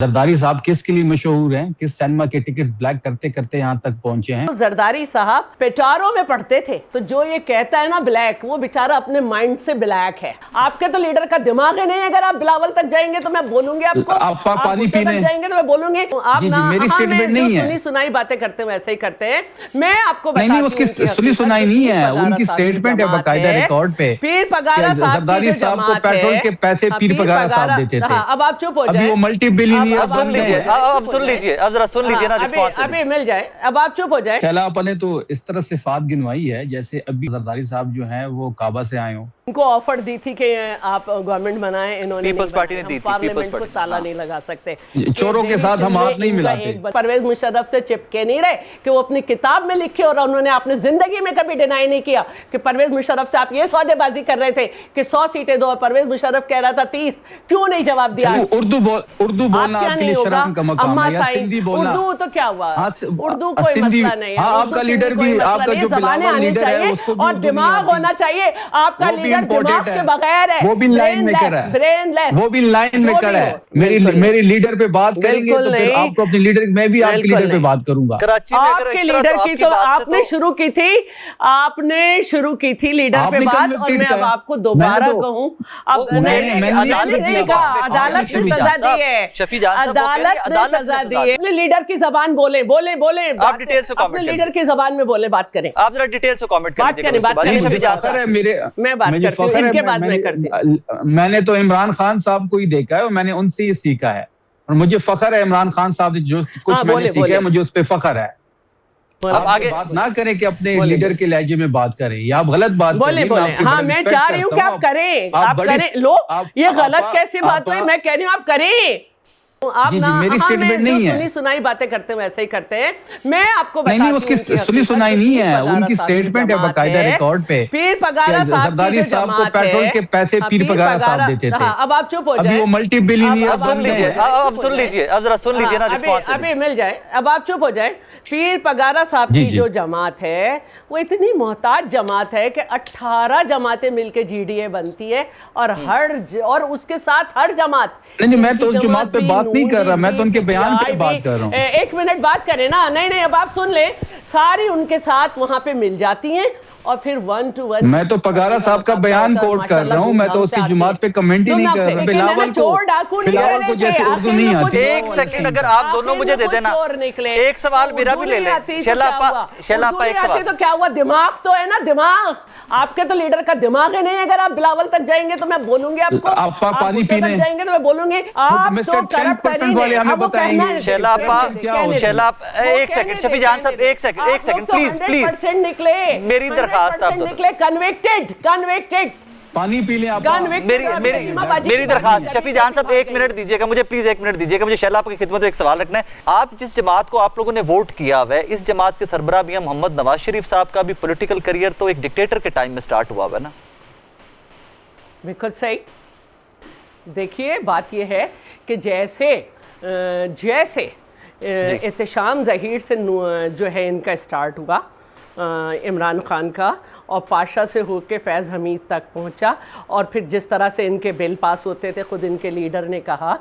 زرداری صاحب کس کے لیے مشہور ہیں؟ کس سینما کے ٹکٹس بلیک کرتے کرتے یہاں تک پہنچے ہیں؟ زرداری صاحب پیٹاروں میں پڑھتے تھے، تو جو یہ کہتا ہے نا بلیک، وہ بیچارہ اپنے مائنڈ سے بلیک ہے۔ آپ کے تو لیڈر کا دماغ ہی نہیں ہے۔ اگر آپ بلاول تک جائیں گے تو میں بولوں گی آپ کو، آپ پانی پینے جائیں گے تو میں بولوں گی آپ میری سٹیٹمنٹ نہیں ہے۔ سنی سنائی باتیں کرتے ہیں ویسے ہی کرتے ہیں۔ میں آپ کو نہیں اس کی سنی سنائی نہیں ہے، ان کی سٹیٹمنٹ ہے باقاعدہ ریکارڈ پہ۔ پیر پگارا صاحب زرداری صاحب کو پیٹرول کے پیسے پیر پگارا صاحب دیتے تھے۔ اب آپ چپ ہو جائیں، ابھی وہ ملٹی بلینئر اب سن لیجئے، اب سن لیجئے، اب ذرا سن لیجئے نا رسپانس۔ ابھی مل جائے، اب آپ چپ ہو جائیں۔ چلا آپ نے تو اس طرح صفات گنوائی ہے جیسے ابھی زرداری صاحب جو ہیں وہ کعبہ سے آئے ہوں۔ ان کو آفر دی تھی کہ آپ گورنمنٹ بنائیں، انہوں نے پیپلز پارٹی نے دی تھی، پارلیمنٹ کو تالا نہیں لگا سکتے۔ چوروں کے ساتھ ہم ہاتھ نہیں ملاتے۔ پرویز مشرف سے چپکے نہیں رہے کہ وہ اپنی کتاب میں لکھے، اور انہوں نے اپنی زندگی میں کبھی ڈینائی نہیں کیا کہ پرویز مشرف سے آپ یہ سودے بازی کر رہے تھے کہ 100 سیٹیں دو، اور پرویز مشرف کہہ رہا تھا 30۔ کیوں نہیں جواب دیا؟ اردو بولنا آپ کے لیے شرم کا مقام ہے، یا سندھی بولنا؟ اردو تو کیا ہوا، اردو کوئی سندھی، مسئلہ نہیں ہے۔ ہاں آپ کا لیڈر بھی، آپ کا جو بلاول لیڈر ہے اس کو بھی اور دماغ ہونا چاہیے۔ آپ کا لیڈر دماغ کے بغیر ہے، وہ بھی لائن میں کر رہا ہے، وہ بھی لائن میں کر رہا ہے۔ میری لیڈر پہ بات کریں گے تو پھر آپ کو اپنے لیڈر، میں بھی آپ کے لیڈر پہ بات کروں گا۔ آپ کے لیڈر کی تو آپ نے شروع کی تھی، آپ نے شروع کی تھی لیڈر پہ بات، اور میں اب آپ کو دوبارہ کہوں، اب عدالت نے سزا دی ہے، عدالت نے سزا دی ہے۔ اپنے لیڈر کی زبان بولیں، آپ ڈیٹیل سے اپنے لیڈر کی زبان میں بولیں، بات کریں، آپ ذرا ڈیٹیل سے کامنٹ بات کریں۔ میں بات کرتی ہوں، ان کے بعد میں کرتی ہوں۔ میں نے تو عمران خان صاحب کو ہی دیکھا ہے، اور میں نے ان سے ہی سیکھا ہے، اور مجھے فخر ہے عمران خان صاحب سے جو کچھ میں نے سیکھا ہے، مجھے اس پہ فخر ہے۔ آپ آگے بات نہ کریں کہ اپنے لیڈر کے لہجے میں بات کریں، یا آپ غلط بات کریں۔ ہاں میں چاہ رہی ہوں کہ آپ کریں، آپ کریں۔ لو یہ غلط کیسی بات ہوئی؟ میں کہہ رہی ہوں آپ کریں۔ آپ میری سٹیٹمنٹ نہیں ہے، سنی سنائی باتیں کرتے ہیں ویسے ہی کرتے ہیں۔ میں آپ کو نہیں اس کی سنی سنائی نہیں ہے، ان کی سٹیٹمنٹ ہے باقاعدہ ریکارڈ پہ۔ پیر پگارا زرداری صاحب کو پیٹرول کے پیسے پیر پگارا صاحب دیتے تھے۔ اب آپ چپ ہو جائیں، ابھی وہ ملٹی بلینئر۔ اب سن لیجئے، اب ذرا سن لیجئے نا رسپانس۔ ابھی مل جائے، اب آپ چپ ہو جائیں۔ پیر پگارا صاحب کی جو جماعت ہے وہ اتنی محتاج جماعت ہے کہ 18 جماعتیں مل کے جی ڈی اے بنتی ہے، اور اس کے ساتھ ہر جماعت۔ نہیں میں تو اس جماعت پہ بات نہیں کر رہا، میں تو ان کے بیان پہ بات کر رہا ہوں۔ ایک منٹ بات کریں نا، نہیں اب آپ سن لیں۔ ساری ان کے ساتھ وہاں پہ مل جاتی ہیں، اور پھر 1 to 1۔ میں تو پگارا صاحب کا بیان کوٹ کر رہا ہوں، میں تو اس کی جماعت پہ کمنٹ ہی نہیں کر رہا۔ بلاول کو جیسے اردو نہیں آتی۔ ایک سیکنڈ اگر آپ دونوں مجھے دے دینا، ایک سوال میرا بھی لے لیں۔ شیلا اپا ایک سوال۔ تو کیا ہوا؟ دماغ تو ہے نا، دماغ۔ آپ کے تو لیڈر کا دماغ ہی نہیں ہے۔ اگر آپ بلاول تک جائیں گے تو میں بولوں گی آپ کو، آپ پانی پینے جائیں گے تو میں بولوں گی آپ تو کرپٹ ترین والے ہمیں بتائیں گے۔ شیلا اپا ایک سیکنڈ، شفیع جان صاحب ایک سیکنڈ پلیز نکلے، میری درخواست آپ نکلے کنوکٹڈ۔ پانی پی لیں آپ۔ میری درخواست شفیع جان صاحب ایک منٹ دیجئے گا مجھے، پلیز ایک منٹ دیجئے گا مجھے۔ شیلا آپ کی خدمت میں ایک سوال رکھنا ہے۔ آپ جس جماعت کو آپ لوگوں نے ووٹ کیا ہوا ہے، اس جماعت کے سربراہ میاں محمد نواز شریف صاحب کا بھی پولیٹیکل کریئر تو ایک ڈکٹیٹر کے ٹائم میں سٹارٹ ہوا ہے نا؟ بالکل صحیح۔ دیکھیے بات یہ ہے کہ جیسے احتشام ظہیر سے جو ہے ان کا سٹارٹ ہوا، عمران خان کا، اور پاشا سے ہو کے فیض حمید تک پہنچا، اور پھر جس طرح سے ان کے بل پاس ہوتے تھے، خود ان کے لیڈر نے کہا،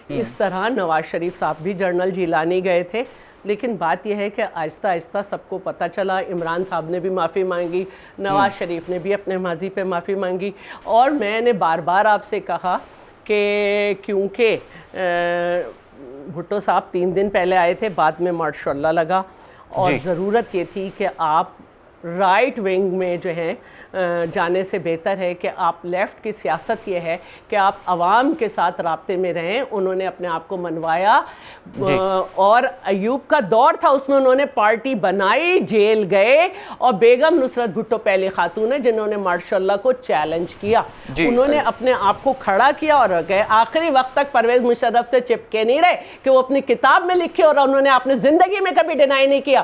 اس طرح نواز شریف صاحب بھی جنرل جیلانی گئے تھے۔ لیکن بات یہ ہے کہ آہستہ آہستہ سب کو پتہ چلا، عمران صاحب نے بھی معافی مانگی، نواز شریف نے بھی اپنے ماضی پہ معافی مانگی، اور میں نے بار بار آپ سے کہا کہ کیونکہ بھٹو صاحب 3 دن پہلے آئے تھے، بعد میں ماشاءاللہ لگا، اور ضرورت یہ تھی کہ آپ رائٹ ونگ میں جو ہیں جانے سے بہتر ہے کہ آپ لیفٹ کی سیاست یہ ہے کہ آپ عوام کے ساتھ رابطے میں رہیں۔ انہوں نے اپنے آپ کو منوایا، اور ایوب کا دور تھا، اس میں انہوں نے پارٹی بنائی، جیل گئے، اور بیگم نصرت بھٹو پہلی خاتون ہے جنہوں نے ماشاءاللہ کو چیلنج کیا، انہوں نے اپنے آپ کو کھڑا کیا اور گئے۔ آخری وقت تک پرویز مشرف سے چپکے نہیں رہے کہ وہ اپنی کتاب میں لکھے، اور انہوں نے اپنی زندگی میں کبھی ڈینائی نہیں کیا